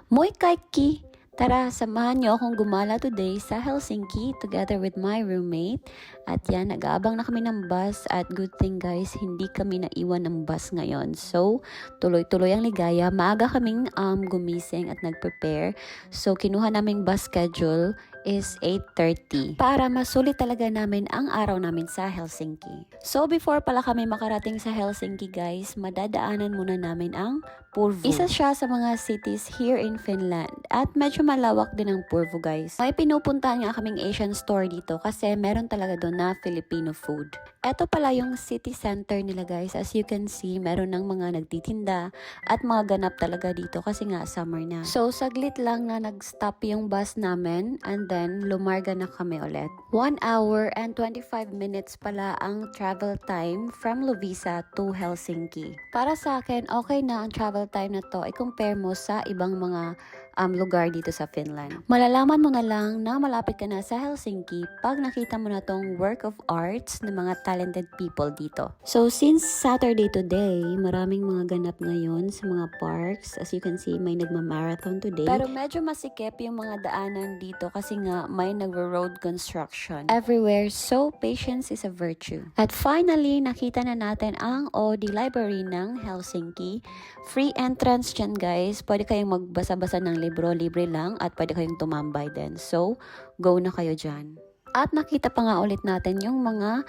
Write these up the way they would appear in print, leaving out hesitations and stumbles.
Moi kaikki! Tara, samahan niyo akong gumala today sa Helsinki together with my roommate. At yan, nag-aabang na kami ng bus at good thing guys, hindi kami naiwan ng bus ngayon. So, tuloy-tuloy ang ligaya. Maaga kaming gumising at nag-prepare. So, kinuha naming bus schedule is 8:30 para masulit talaga namin ang araw namin sa Helsinki. So, before pala kami makarating sa Helsinki guys, madadaanan muna namin ang Porvoo. Isa siya sa mga cities here in Finland at medyo malawak din ang Porvoo guys. May pinupuntahan nga kaming Asian store dito kasi meron talaga doon na Filipino food. Ito pala yung city center nila guys. As you can see, meron ng mga nagtitinda at mga ganap talaga dito kasi nga summer na. So, saglit lang na nag-stop yung bus namin and then lumarga na kami ulit. 1 hour and 25 minutes pala ang travel time from Lovisa to Helsinki. Para sa akin, okay na ang travel time na to i-compare mo sa ibang mga lugar dito sa Finland. Malalaman mo na lang na malapit ka na sa Helsinki pag nakita mo na tong work of arts ng mga talented people dito. So, since Saturday today, maraming mga ganap ngayon sa mga parks. As you can see, may nagma-marathon today. Pero medyo masikip yung mga daanan dito kasi nga may nagro-road construction everywhere. So, patience is a virtue. At finally, nakita na natin ang OD Library ng Helsinki. Free entrance dyan guys. Pwede kayong magbasa-basa ng libro, libre lang at pwede kayong tumambay din. So, go na kayo dyan. At nakita pa nga ulit natin yung mga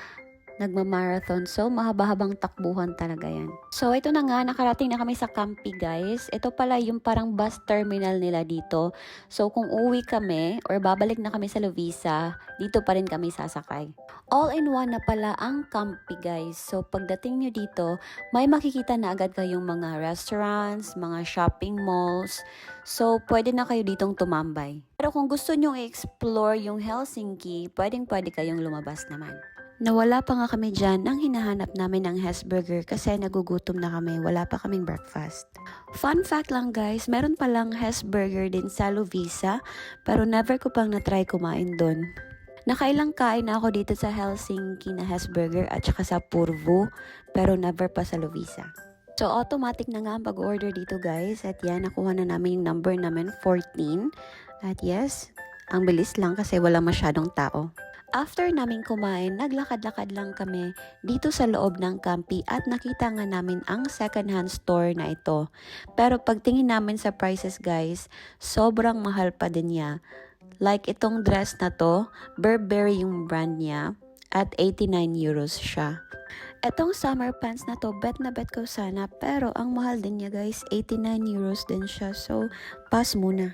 nagma-marathon. So, mahaba-habang takbuhan talaga yan. So, ito na nga, nakarating na kami sa Campi guys. Ito pala yung parang bus terminal nila dito. So, kung uwi kami or babalik na kami sa Lovisa, dito pa rin kami sasakay. All-in-one na pala ang Campi guys. So, pagdating nyo dito, may makikita na agad kayong mga restaurants, mga shopping malls. So, pwede na kayo ditong tumambay. Pero kung gusto nyo i-explore yung Helsinki, pwedeng-pwede kayong lumabas naman. Nawala pa nga kami dyan ang hinahanap namin ng Hesburger kasi nagugutom na kami, wala pa kaming breakfast. Fun fact lang guys, meron palang Hesburger din sa Lovisa pero never ko pang na-try kumain doon. Nakailang kain na ako dito sa Helsinki na Hesburger at saka sa Porvoo pero never pa sa Lovisa. So automatic na nga ang pag-order dito guys at yan, nakuha na namin yung number namin, 14. At yes, ang bilis lang kasi wala masyadong tao. After naming kumain, naglakad-lakad lang kami dito sa loob ng Campi at nakita nga namin ang second-hand store na ito. Pero pagtingin namin sa prices guys, sobrang mahal pa din niya. Like itong dress na to, Burberry yung brand niya at 89 euros siya. Etong summer pants na to, bet na bet ko sana pero ang mahal din niya guys, 89 euros din siya. So, pass muna.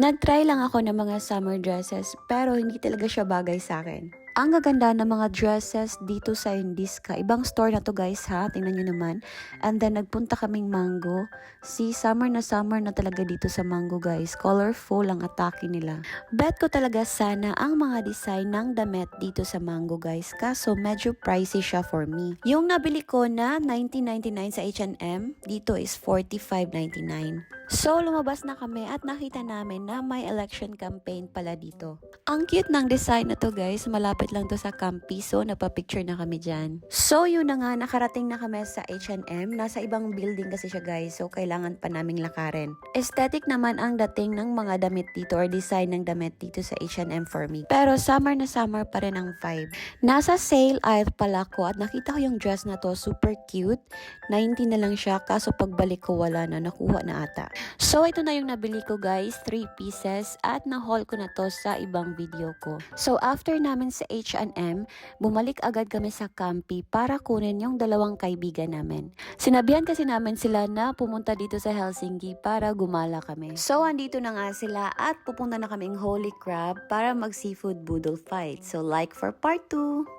Nag-try lang ako ng mga summer dresses pero hindi talaga siya bagay sa akin. Ang gaganda ng mga dresses dito sa Indiska. Ibang store na to guys ha, tingnan nyo naman. And then nagpunta kaming Mango. See, summer na talaga dito sa Mango guys. Colorful ang atake nila. Bet ko talaga sana ang mga design ng damit dito sa Mango guys. Kaso medyo pricey siya for me. Yung nabili ko na 19.99 sa H&M, dito is 45.99. So, lumabas na kami at nakita namin na may election campaign pala dito. Ang cute ng design na to guys, malapit lang to sa Campi, so napapicture na kami dyan. So, yun na nga, nakarating na kami sa H&M. Nasa ibang building kasi siya guys, so kailangan pa naming lakarin. Aesthetic naman ang dating ng mga damit dito or design ng damit dito sa H&M for me. Pero summer na summer pa rin ang vibe. Nasa sale aisle pala ko at nakita ko yung dress na to, super cute. 90 na lang siya, kaso pagbalik ko wala na, nakuha na ata. So, ito na yung nabili ko guys, 3 pieces at na-haul ko na to sa ibang video ko. So, after namin sa H&M, bumalik agad kami sa Campi para kunin yung dalawang kaibigan namin. Sinabihan kasi namin sila na pumunta dito sa Helsinki para gumala kami. So, andito na nga sila at pupunta na kaming Holy Crab para mag-seafood boodle fight. So, like for part 2!